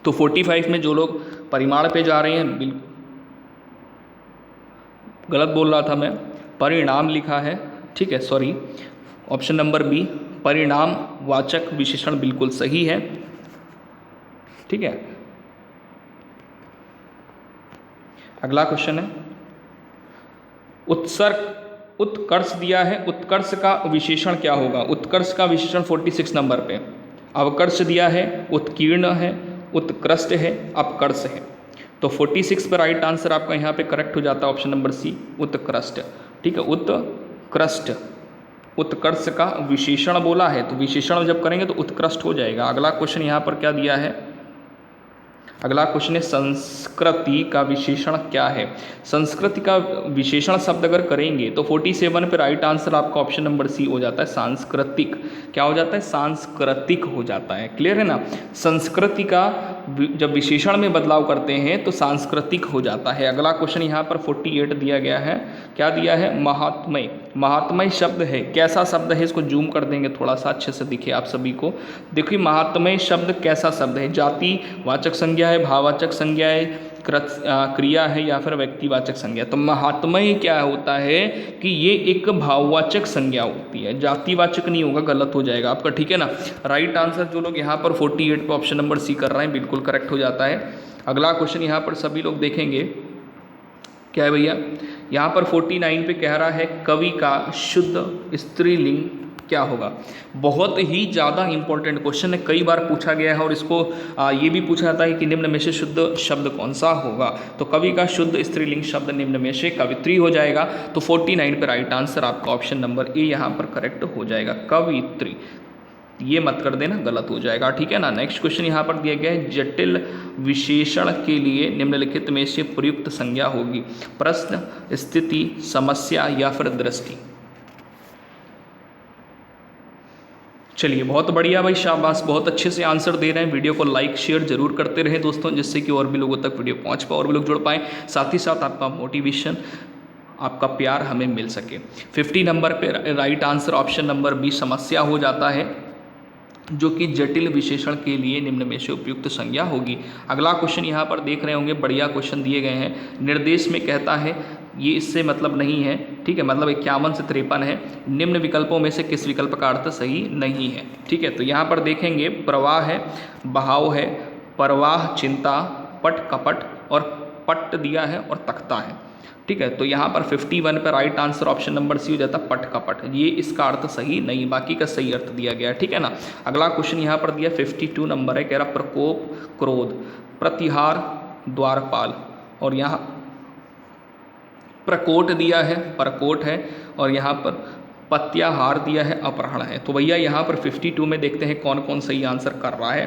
S1: तो 45 में जो लोग परिमाण पे जा रहे हैं, बिल्कुल गलत बोल रहा था मैं, परिणाम लिखा है, ठीक है, सॉरी। ऑप्शन नंबर बी परिणाम वाचक विशेषण बिल्कुल सही है, ठीक है। अगला क्वेश्चन है उत्सर्ग उत्कर्ष दिया है, उत्कर्ष का विशेषण क्या होगा? उत्कर्ष का विशेषण 46 नंबर पे अवकर्ष दिया है, उत्कीर्ण है, उत्कृष्ट है, अपकर्ष है। तो 46 पर राइट आंसर आपका यहाँ पे करेक्ट हो जाता है ऑप्शन नंबर सी, उत्कृष्ट, ठीक है। उत्कृष्ट, उत्कर्ष का विशेषण बोला है, तो विशेषण जब करेंगे तो उत्कृष्ट हो जाएगा। अगला क्वेश्चन यहाँ पर क्या दिया है? अगला क्वेश्चन है संस्कृति का विशेषण क्या है? संस्कृति का विशेषण शब्द अगर करेंगे तो 47 पे राइट आंसर आपका ऑप्शन नंबर सी हो जाता है, सांस्कृतिक। क्या हो जाता है? सांस्कृतिक हो जाता है। क्लियर है ना। संस्कृति का जब विशेषण में बदलाव करते हैं तो सांस्कृतिक हो जाता है। अगला क्वेश्चन यहाँ पर 48 दिया गया है। क्या दिया है? महात्मय। महात्मय शब्द है, कैसा शब्द है? इसको जूम कर देंगे थोड़ा सा, अच्छे से दिखे आप सभी को। देखिए महात्मय शब्द कैसा शब्द है? जाति वाचक संज्ञा है, भाववाचक संज्ञा है, क्रिया है, या फिर व्यक्तिवाचक संज्ञा। तो महात्मय क्या होता है कि ये एक भाववाचक संज्ञा होती है, जातिवाचक नहीं होगा, गलत हो जाएगा आपका, ठीक है ना। राइट आंसर जो लोग यहाँ पर 48 पे ऑप्शन नंबर सी कर रहे हैं बिल्कुल करेक्ट हो जाता है। अगला क्वेश्चन यहाँ पर सभी लोग देखेंगे, क्या है भैया? यहाँ पर 49 पे कह रहा है कवि का शुद्ध स्त्रीलिंग क्या होगा? बहुत ही ज़्यादा इंपॉर्टेंट क्वेश्चन है, कई बार पूछा गया है, और इसको ये भी पूछा जाता है कि निम्न में से शुद्ध शब्द कौन सा होगा? तो कवि का शुद्ध स्त्रीलिंग शब्द निम्न में से कवित्री हो जाएगा। तो 49 पे राइट आंसर आपका ऑप्शन नंबर ए यहाँ पर करेक्ट हो जाएगा, कवित्री। ये मत कर देना, गलत हो जाएगा, ठीक है ना। नेक्स्ट क्वेश्चन यहाँ पर दिया गया है जटिल विशेषण के लिए निम्नलिखित में से प्रयुक्त संज्ञा होगी? प्रश्न, स्थिति, समस्या या फिर दृष्टि? चलिए बहुत बढ़िया भाई, शाबाश, बहुत अच्छे से आंसर दे रहे हैं। वीडियो को लाइक शेयर जरूर करते रहे दोस्तों, जिससे कि और भी लोगों तक वीडियो पहुंच पाए और भी लोग जुड़ पाएँ। साथ ही साथ आपका मोटिवेशन, आपका प्यार हमें मिल सके। 50 नंबर पे right answer option number B समस्या हो जाता है, जो कि जटिल विशेषण के लिए निम्न में से उपयुक्त संज्ञा होगी। अगला क्वेश्चन यहाँ पर देख रहे होंगे, बढ़िया क्वेश्चन दिए गए हैं। निर्देश में कहता है, ये इससे मतलब नहीं है, ठीक है, मतलब 51 से 53 है। निम्न विकल्पों में से किस विकल्प का अर्थ सही नहीं है? ठीक है, तो यहाँ पर देखेंगे प्रवाह है, बहाव है, प्रवाह चिंता, पट कपट, और पट दिया है और तख्ता है, ठीक है। तो यहाँ पर 51 पर right answer option number C हो जाता है, पट कपट। ये इसका अर्थ सही नहीं, बाकी का सही अर्थ दिया गया है, ठीक है ना। अगला क्वेश्चन यहाँ पर दिया 52 नंबर है, कह रहा प्रकोप, क्रोध, प्रतिहार, द्वारपाल, और यहाँ प्रकोट दिया है, परकोट है, और यहाँ पर पत्याहार दिया है, अपहरण है। तो भैया यहाँ पर 52 में देखते हैं कौन कौन सही आंसर कर रहा है।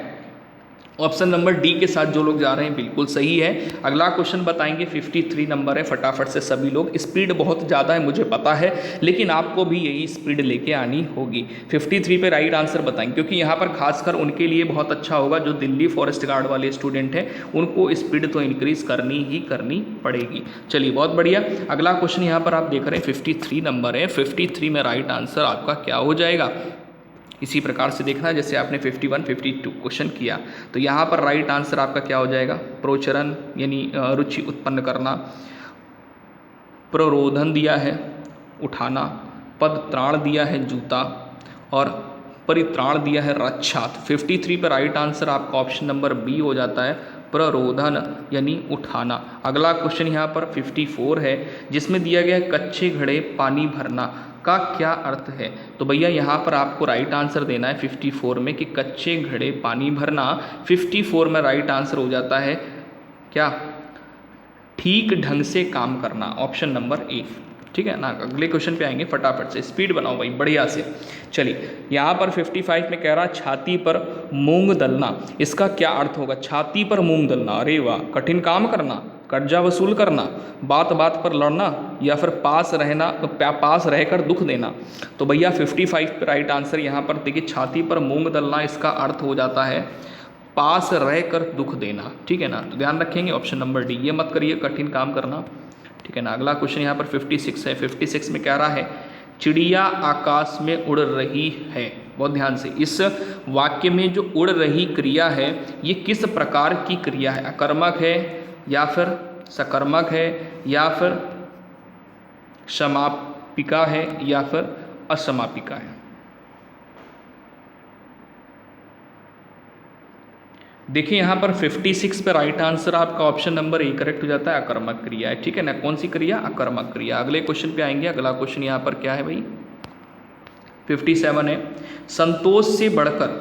S1: ऑप्शन नंबर डी के साथ जो लोग जा रहे हैं बिल्कुल सही है। अगला क्वेश्चन बताएंगे 53 नंबर है, फटाफट से सभी लोग। स्पीड बहुत ज़्यादा है मुझे पता है, लेकिन आपको भी यही स्पीड लेके आनी होगी। 53 पे राइट आंसर बताएंगे, क्योंकि यहाँ पर खासकर उनके लिए बहुत अच्छा होगा जो दिल्ली फॉरेस्ट गार्ड वाले स्टूडेंट हैं, उनको स्पीड तो इंक्रीज करनी ही करनी पड़ेगी। चलिए बहुत बढ़िया। अगला क्वेश्चन यहाँ पर आप देख रहे हैं 53 नंबर है, 53 में राइट आंसर आपका क्या हो जाएगा, इसी प्रकार से देखना है जैसे आपने 51, 52 क्वेश्चन किया। तो यहाँ पर राइट आंसर आपका क्या हो जाएगा, प्रोचरण यानी रुचि उत्पन्न करना, प्ररोधन दिया है उठाना, पदत्राण दिया है जूता, और परित्राण दिया है रक्षा। 53 पर राइट आंसर आपका ऑप्शन नंबर बी हो जाता है, प्ररोधन यानी उठाना। अगला क्वेश्चन यहाँ पर 54 है, जिसमें दिया गया है कच्चे घड़े पानी भरना का क्या अर्थ है। तो भैया यहाँ पर आपको राइट आंसर देना है 54 में कि कच्चे घड़े पानी भरना। 54 में राइट आंसर हो जाता है क्या, ठीक ढंग से काम करना, ऑप्शन नंबर ए। ठीक है ना। अगले क्वेश्चन पे आएंगे, फटाफट से स्पीड बनाओ भाई बढ़िया से। चलिए यहाँ पर 55 में कह रहा छाती पर मूंग दलना, इसका क्या अर्थ होगा। छाती पर मूंग दलना, अरे वाह, कठिन काम करना, कर्जा वसूल करना, बात बात पर लड़ना, या फिर पास रहकर दुख देना। तो भैया 55 पर राइट आंसर यहाँ पर देखिए, छाती पर मूंग दलना, इसका अर्थ हो जाता है पास रहकर दुख देना। ठीक है ना, तो ध्यान रखेंगे ऑप्शन नंबर डी, ये मत करिए कठिन काम करना। ठीक है ना। अगला क्वेश्चन यहाँ पर 56 है, 56 में कह रहा है चिड़िया आकाश में उड़ रही है। बहुत ध्यान से, इस वाक्य में जो उड़ रही क्रिया है ये किस प्रकार की क्रिया है, अकर्मक है या फिर सकर्मक है या फिर समापिका है या फिर असमापिका है। देखिए यहाँ पर 56 पे राइट आंसर आपका ऑप्शन नंबर ए करेक्ट हो जाता है, अकर्मक क्रिया है। ठीक है ना, कौन सी क्रिया, अकर्मक क्रिया। अगले क्वेश्चन पे आएंगे, अगला क्वेश्चन यहाँ पर क्या है भाई, 57 है, संतोष से बढ़कर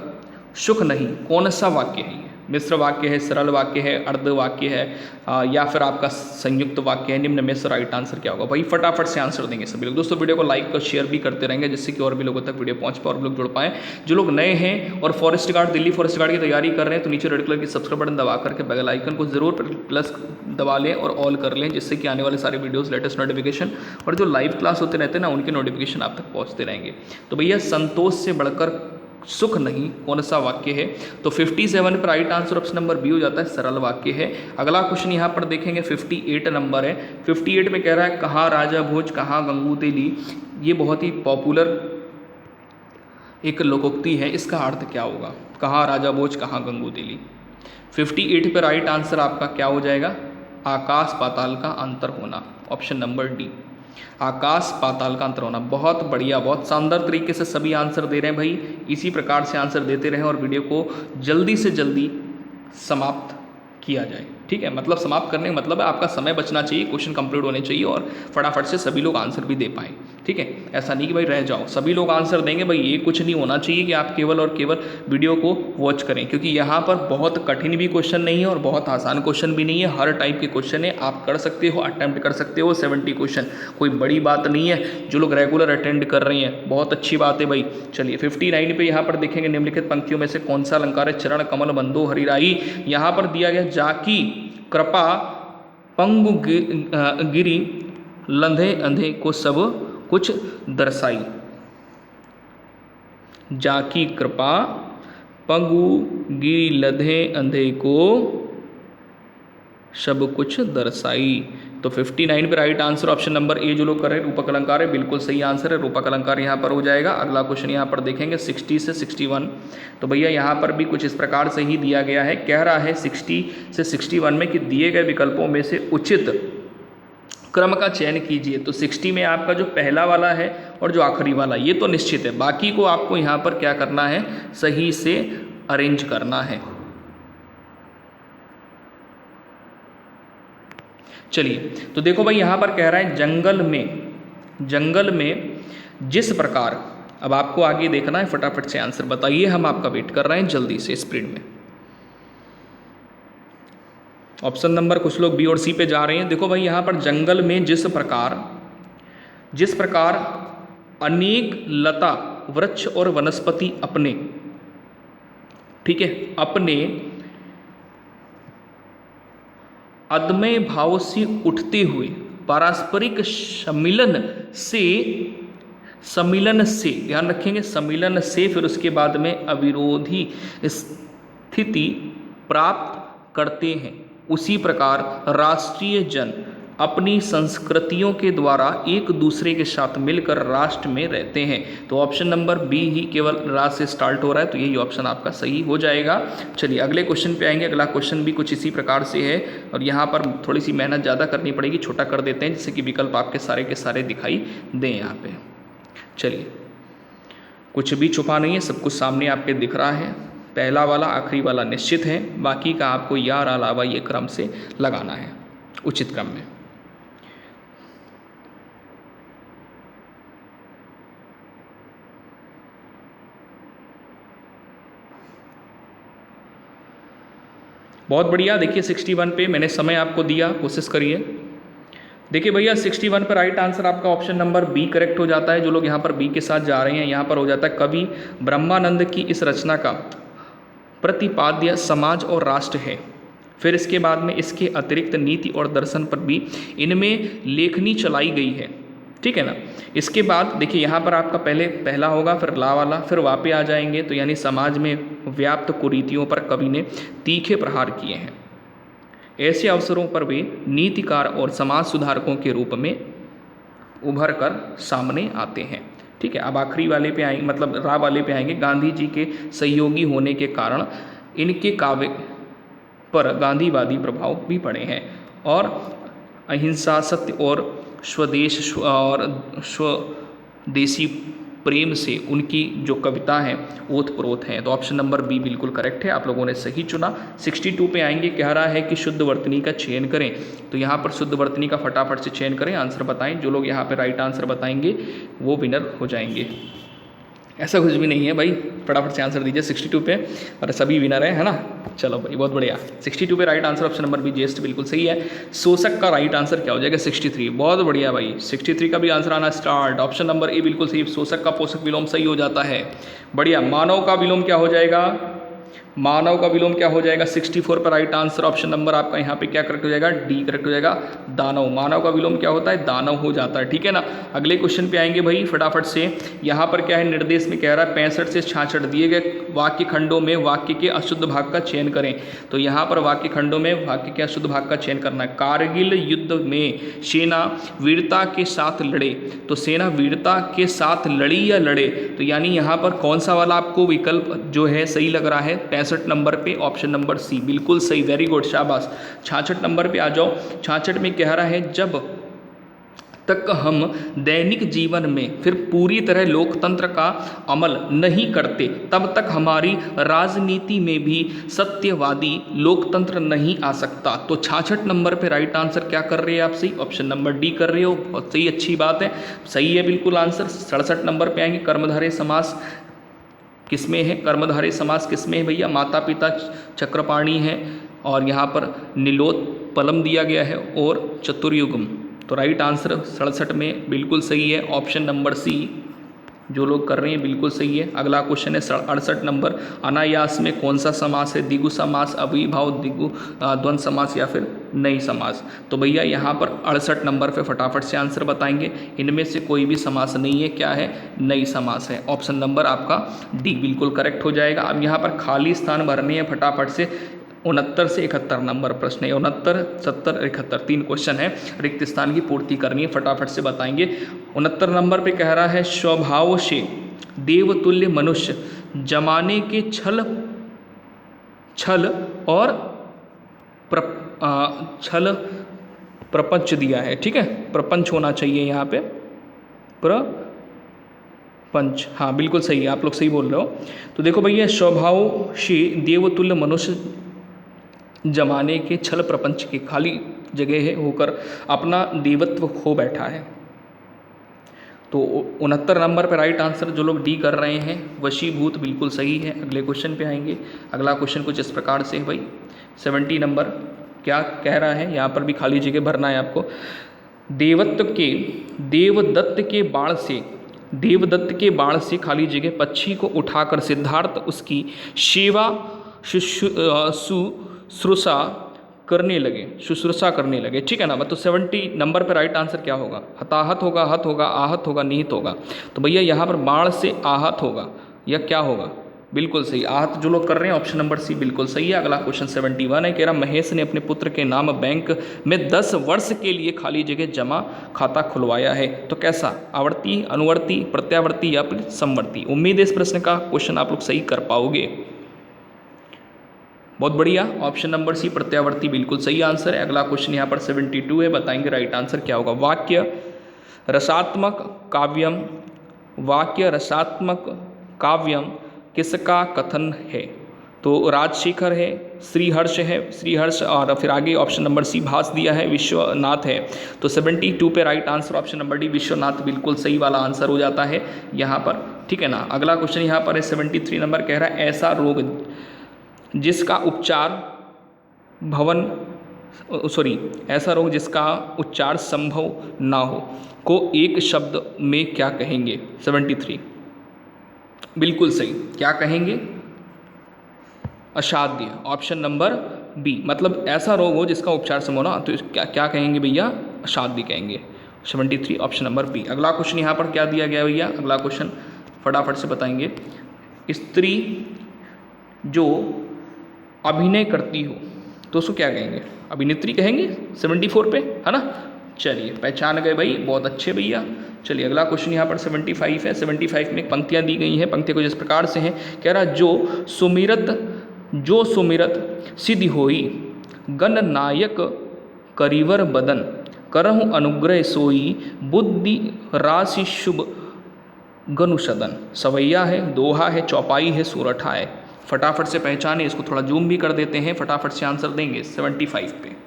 S1: सुख नहीं, कौन सा वाक्य है ये, मिश्र वाक्य है, सरल वाक्य है, अर्ध वाक्य है, या फिर आपका संयुक्त वाक्य है। निम्न में से राइट आंसर क्या होगा भाई, फटाफट से आंसर देंगे सभी लोग। दोस्तों वीडियो को लाइक और शेयर भी करते रहेंगे, जिससे कि और भी लोगों तक वीडियो पहुंच पाए और लोग जुड़ पाएं। जो लोग नए हैं और forest guard, Delhi forest guard की तैयारी कर रहे हैं, तो नीचे रेड कलर की सब्सक्राइब बटन दबा करके बेल आइकन को जरूर प्लस दबा लें और ऑल कर लें, जिससे कि आने वाले सारे वीडियोस, लेटेस्ट नोटिफिकेशन और जो लाइव क्लास होते रहते हैं ना, उनके नोटिफिकेशन आप तक पहुँचते रहेंगे। तो भैया संतोष से बढ़कर सुख नहीं, कौन सा वाक्य है। तो 57 पर right answer option number B हो जाता है, सरल वाक्य है। अगला क्वेश्चन यहाँ पर देखेंगे 58 नंबर है। 58 में कह रहा है कहाँ राजा भोज कहाँ गंगू तेली, ये बहुत ही पॉपुलर एक लोकोक्ति है, इसका अर्थ क्या होगा, कहाँ राजा भोज कहाँ गंगू तेली। 58 पर राइट आंसर आपका क्या हो जाएगा, आकाश पाताल का अंतर होना, ऑप्शन नंबर डी, आकाश पाताल का अंतर होना। बहुत बढ़िया, बहुत शानदार तरीके से सभी आंसर दे रहे हैं भाई। इसी प्रकार से आंसर देते रहें और वीडियो को जल्दी से जल्दी समाप्त किया जाए। ठीक है, मतलब समाप्त करने का मतलब है आपका समय बचना चाहिए, क्वेश्चन कंप्लीट होने चाहिए और फटाफट से सभी लोग आंसर भी दे पाएँ। ठीक है, ऐसा नहीं कि भाई रह जाओ, सभी लोग आंसर देंगे भाई, ये कुछ नहीं होना चाहिए कि आप केवल और केवल वीडियो को वॉच करें, क्योंकि यहाँ पर बहुत कठिन भी क्वेश्चन नहीं है और बहुत आसान क्वेश्चन भी नहीं है, हर टाइप के क्वेश्चन है, आप कर सकते हो, अटैम्प्ट कर सकते हो 70 क्वेश्चन, कोई बड़ी बात नहीं है। जो लोग रेगुलर अटेंड कर रहे हैं बहुत अच्छी बात है भाई। चलिए 59 पे यहाँ पर देखेंगे, निम्नलिखित पंक्तियों में से कौन सा अलंकार है, चरण कमल बंदो हरिराई। यहाँ पर दिया गया जाकी कृपा पंगु गिरी लंधे अंधे को सब कुछ दर्शाई। जाकी कृपा पंगु गिरी लंधे अंधे को सब कुछ दर्शाई। तो 59 पे right answer option number A जो लोग कर रहे हैं, रूपक अलंकार है, बिल्कुल सही आंसर है, रूपक अलंकार यहाँ पर हो जाएगा। अगला क्वेश्चन यहाँ पर देखेंगे 60 से 61। तो भैया यहाँ पर भी कुछ इस प्रकार से ही दिया गया है, कह रहा है 60 से 61 में कि दिए गए विकल्पों में से उचित क्रम का चयन कीजिए। तो 60 में आपका जो पहला वाला है और जो आखिरी वाला, ये तो निश्चित है, बाकी को आपको यहाँ पर क्या करना है, सही से अरेंज करना है। चलिए तो देखो भाई यहाँ पर कह रहा है जंगल में जिस प्रकार, अब आपको आगे देखना है, फटाफट से आंसर बताइए, हम आपका वेट कर रहे हैं जल्दी से स्पीड में। ऑप्शन नंबर कुछ लोग बी और सी पे जा रहे हैं। देखो भाई यहाँ पर जंगल में जिस प्रकार अनेक लता वृक्ष और वनस्पति अपने, ठीक है, अपने अदम्य भाव से उठते हुए पारस्परिक सम्मिलन से ध्यान रखेंगे, सम्मिलन से फिर उसके बाद में अविरोधी स्थिति प्राप्त करते हैं, उसी प्रकार राष्ट्रीय जन अपनी संस्कृतियों के द्वारा एक दूसरे के साथ मिलकर राष्ट्र में रहते हैं। तो ऑप्शन नंबर बी ही केवल राज से स्टार्ट हो रहा है, तो यही ऑप्शन आपका सही हो जाएगा। चलिए अगले क्वेश्चन पे आएंगे। अगला क्वेश्चन भी कुछ इसी प्रकार से है और यहाँ पर थोड़ी सी मेहनत ज़्यादा करनी पड़ेगी, छोटा कर देते हैं जिससे कि विकल्प आपके सारे के सारे दिखाई दें यहाँ पे। चलिए कुछ भी छुपा नहीं है, सब कुछ सामने आपके दिख रहा है। पहला वाला आखिरी वाला निश्चित है, बाकी का आपको या अलावा ये क्रम से लगाना है उचित क्रम में। बहुत बढ़िया। देखिए 61 पे मैंने समय आपको दिया, कोशिश करिए। देखिए भैया 61 पर राइट आंसर आपका ऑप्शन नंबर बी करेक्ट हो जाता है। जो लोग यहाँ पर बी के साथ जा रहे हैं, यहाँ पर हो जाता है कवि ब्रह्मानंद की इस रचना का प्रतिपाद्य समाज और राष्ट्र है। फिर इसके बाद में इसके अतिरिक्त नीति और दर्शन पर भी इनमें लेखनी चलाई गई है, ठीक है ना। इसके बाद देखिए यहाँ पर आपका पहला होगा, फिर ला वाला, फिर वापे आ जाएंगे। तो यानी समाज में व्याप्त कुरीतियों पर कवि ने तीखे प्रहार किए हैं। ऐसे अवसरों पर वे नीतिकार और समाज सुधारकों के रूप में उभर कर सामने आते हैं, ठीक है। अब आखिरी वाले पे आएंगे, मतलब रा वाले पे आएंगे। गांधी जी के सहयोगी होने के कारण इनके काव्य पर गांधीवादी प्रभाव भी पड़े हैं और अहिंसा, सत्य और स्वदेश और स्वदेशी प्रेम से उनकी जो कविता है ओतप्रोत हैं। तो ऑप्शन नंबर बी बिल्कुल करेक्ट है, आप लोगों ने सही चुना। 62 पे आएंगे। कह रहा है कि शुद्ध वर्तनी का चयन करें, तो यहाँ पर शुद्ध वर्तनी का फटाफट से चयन करें, आंसर बताएं। जो लोग यहाँ पे राइट आंसर बताएंगे वो विनर हो जाएंगे। ऐसा कुछ भी नहीं है भाई, फटाफट से आंसर दीजिए 62 पे और सभी विनर है ना। चलो भाई बहुत बढ़िया। 62 पे right answer option number B just बिल्कुल सही है। शोषक का राइट आंसर क्या हो जाएगा 63। बहुत बढ़िया भाई, 63 का भी आंसर आना स्टार्ट। ऑप्शन नंबर ए बिल्कुल सही, शोषक का पोषक विलोम सही हो जाता है। बढ़िया। मानव का विलोम क्या हो जाएगा, मानव का विलोम क्या हो जाएगा 64 पर राइट आंसर ऑप्शन नंबर आपका यहाँ पे क्या करेक्ट हो जाएगा, डी करेक्ट हो जाएगा। दानव, मानव का विलोम क्या होता है, दानव हो जाता है, ठीक है ना। अगले क्वेश्चन पे आएंगे भाई फटाफट से। यहाँ पर क्या है, निर्देश में कह रहा है 65 से 66 दिए गए वाक्य खंडों में वाक्य के अशुद्ध भाग का चयन करें। तो यहाँ पर वाक्य खंडों में वाक्य के अशुद्ध भाग का चयन करना है। कारगिल युद्ध में सेना वीरता के साथ लड़े, तो सेना वीरता के साथ लड़ी या लड़े, तो यानी यहाँ पर कौन सा वाला आपको विकल्प जो है सही लग रहा है 65 नंबर पे, ऑप्शन नंबर सी बिल्कुल सही, वेरी गुड, शाबाश। 66 नंबर पे आ जाओ। 66 में कह रहा है जब तक हम दैनिक जीवन में फिर पूरी तरह लोकतंत्र का अमल नहीं करते तब तक हमारी राजनीति में भी सत्यवादी लोकतंत्र नहीं आ सकता। तो 66 नंबर पे राइट आंसर क्या कर रहे हैं आप, सही ऑप्शन नंबर डी कर रहे हो, बहुत सही, अच्छी बात है, सही है बिल्कुल आंसर। 67 नंबर पे आएंगे। कर्मधारय समास किसमें है, कर्मधारय समास किसमें है भैया, माता पिता चक्रपाणी है और यहाँ पर नीलोत्पलम दिया गया है और चतुर्युगम। तो राइट आंसर 67 में बिल्कुल सही है, ऑप्शन नंबर सी। जो लोग कर रहे हैं बिल्कुल सही है। अगला क्वेश्चन है 68 नंबर, अनायास में कौन सा समास है, द्विगु समास, अविभाव द्विगु द्वंद समास या फिर नई समास। तो भैया यहाँ पर 68 नंबर पे फटाफट से आंसर बताएंगे। इनमें से कोई भी समास नहीं है, क्या है, नई समास है। ऑप्शन नंबर आपका डी बिल्कुल करेक्ट हो जाएगा। अब यहाँ पर खाली स्थान भरने हैं फटाफट से। 69 से 71 नंबर प्रश्न है, 69, 70, 71 3 क्वेश्चन है, रिक्त स्थान की पूर्ति करनी है, फटाफट से बताएंगे। 69 नंबर पे कह रहा है स्वभाव से देवतुल्य मनुष्य जमाने के छल और छल प्रपंच दिया है, ठीक है, प्रपंच होना चाहिए यहाँ पे, प्रपंच, हाँ बिल्कुल सही है, आप लोग सही बोल रहे हो। तो देखो भैया स्वभाव से देवतुल्य मनुष्य जमाने के छल प्रपंच की खाली जगह है होकर अपना देवत्व खो बैठा है। तो 69 नंबर पर राइट आंसर जो लोग डी कर रहे हैं वशीभूत बिल्कुल सही है। अगले क्वेश्चन पे आएंगे। अगला क्वेश्चन कुछ इस प्रकार से है भाई, 70 नंबर क्या कह रहा है, यहाँ पर भी खाली जगह भरना है आपको। देवदत्त के बाण से खाली जगह पक्षी को उठाकर सिद्धार्थ उसकी सेवा शुश्रूषा करने लगे, शुश्रूषा करने लगे, ठीक है ना। मतलब 70 नंबर पर राइट आंसर क्या होगा? हताहत होगा, हत होगा, आहत होगा, निहित होगा। तो भैया यहाँ पर बाण से आहत होगा या क्या होगा? बिल्कुल सही, आहत जो लोग कर रहे हैं ऑप्शन नंबर सी बिल्कुल सही है। अगला क्वेश्चन 71 है, कह रहा महेश ने अपने पुत्र के नाम बैंक में 10 वर्ष के लिए खाली जगह जमा खाता खुलवाया है। तो कैसा? आवर्ती, अनुवर्ती, प्रत्यावर्ती या फिर समवर्ती? उम्मीद है इस प्रश्न का क्वेश्चन आप लोग सही कर पाओगे। बहुत बढ़िया, ऑप्शन नंबर सी प्रत्यावर्ती बिल्कुल सही आंसर है। अगला क्वेश्चन यहाँ पर 72 है, बताएंगे राइट आंसर क्या होगा। वाक्य रसात्मक काव्यम, वाक्य रसात्मक काव्यम किसका कथन है? तो राजशेखर है, श्रीहर्ष है, श्रीहर्ष और फिर आगे ऑप्शन नंबर सी भास दिया है, विश्वनाथ है। तो 72 पे right answer option number D Vishwanath बिल्कुल सही वाला आंसर हो जाता है यहाँ पर, ठीक है ना। अगला क्वेश्चन यहाँ पर है 73 नंबर, कह रहा है ऐसा रोग जिसका उच्चार संभव ना हो को एक शब्द में क्या कहेंगे? 73 बिल्कुल सही, क्या कहेंगे? असाध्य, ऑप्शन नंबर बी। मतलब ऐसा रोग हो जिसका उपचार संभव ना, तो क्या कहेंगे भैया? असाध्य कहेंगे। 73 ऑप्शन नंबर बी। अगला क्वेश्चन यहाँ पर क्या दिया गया भैया? अगला क्वेश्चन फटाफट से बताएंगे। स्त्री जो अभिनय करती हो तो उसको क्या कहेंगे? अभिनेत्री कहेंगे 74 पे, है ना। चलिए पहचान गए भाई, बहुत अच्छे भैया। चलिए अगला क्वेश्चन यहाँ पर 75 है। 75 में पंक्तियाँ दी गई हैं, पंक्तियाँ कुछ इस प्रकार से हैं, कह रहा जो सुमिरत सिद्धि होई गण नायक करिवर बदन करहु अनुग्रह सोई बुद्धि राशि शुभ गनु सदन। सवैया है, दोहा है, चौपाई है, सूरठा है। फटाफट से पहचाने, इसको थोड़ा जूम भी कर देते हैं, फटाफट से आंसर देंगे 75 पे।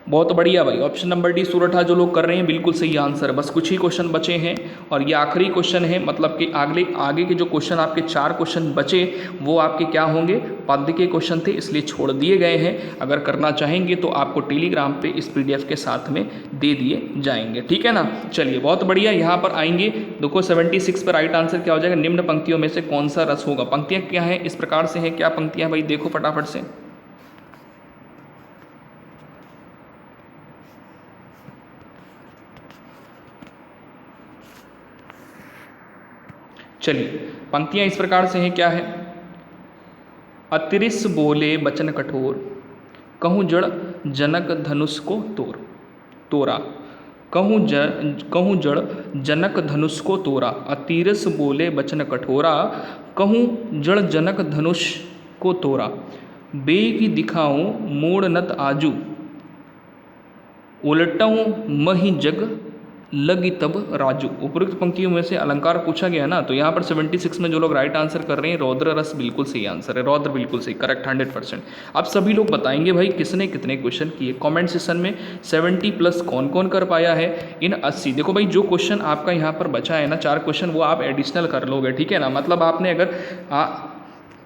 S1: बहुत बढ़िया भाई, ऑप्शन नंबर डी सूरठा जो लोग कर रहे हैं बिल्कुल सही आंसर है। बस कुछ ही क्वेश्चन बचे हैं और ये आखिरी क्वेश्चन है, मतलब कि आगे के जो क्वेश्चन आपके 4 क्वेश्चन बचे वो आपके क्या होंगे? पद्य के क्वेश्चन थे, इसलिए छोड़ दिए गए हैं। अगर करना चाहेंगे तो आपको टेलीग्राम पे इस PDF के साथ में दे दिए जाएंगे, ठीक है ना। चलिए बहुत बढ़िया, यहाँ पर आएंगे, देखो 76 पर राइट आंसर क्या हो जाएगा? निम्न पंक्तियों में से कौन सा रस होगा? पंक्तियाँ क्या हैं इस प्रकार से हैं, क्या पंक्तियाँ भाई देखो फटाफट से। चलिए पंक्तियाँ इस प्रकार से हैं, क्या है? अतिरिस बोले बचन कठोर कहूँ जड़ जनक धनुष को तोरा। कहूँ जड़ जनक धनुष को तोरा। अतिरिस बोले बचन कठोरा कहूँ जड़ जनक धनुष को तोरा। बेगी दिखाऊँ मोड़ नत आजू उलटाऊँ मही जग लगी तब राजू। उपरोक्त पंक्तियों में से अलंकार पूछा गया ना, तो यहाँ पर 76 में जो लोग राइट आंसर कर रहे हैं रौद्र रस बिल्कुल सही आंसर है, रौद्र बिल्कुल सही, करेक्ट 100%। अब सभी लोग बताएंगे भाई किसने कितने क्वेश्चन किए। कमेंट सेशन में 70 प्लस कौन कौन कर पाया है इन 80। देखो भाई जो क्वेश्चन आपका यहाँ पर बचा है ना 4 क्वेश्चन, वो आप एडिशनल कर लोगे, ठीक है ना। मतलब आपने अगर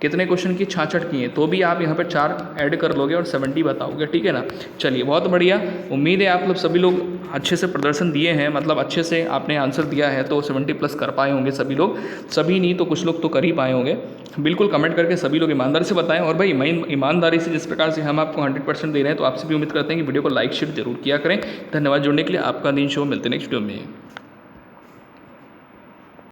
S1: कितने क्वेश्चन की 66 किए तो भी आप यहाँ पर 4 ऐड कर लोगे और 70 बताओगे, ठीक है ना। चलिए बहुत बढ़िया, उम्मीद है आप लोग सभी लोग अच्छे से प्रदर्शन दिए हैं, मतलब अच्छे से आपने आंसर दिया है तो 70 प्लस कर पाए होंगे सभी लोग। सभी नहीं तो कुछ लोग तो कर ही पाए होंगे। बिल्कुल कमेंट करके सभी लोग ईमानदारी से बताएं। और भाई ईमानदारी से जिस प्रकार से हम आपको 100% दे रहे हैं, तो आपसे भी उम्मीद करते हैं कि वीडियो को लाइक शेयर जरूर किया करें। धन्यवाद जुड़ने के लिए, आपका दिन शुभ, मिलते नेक्स्ट वीडियो में।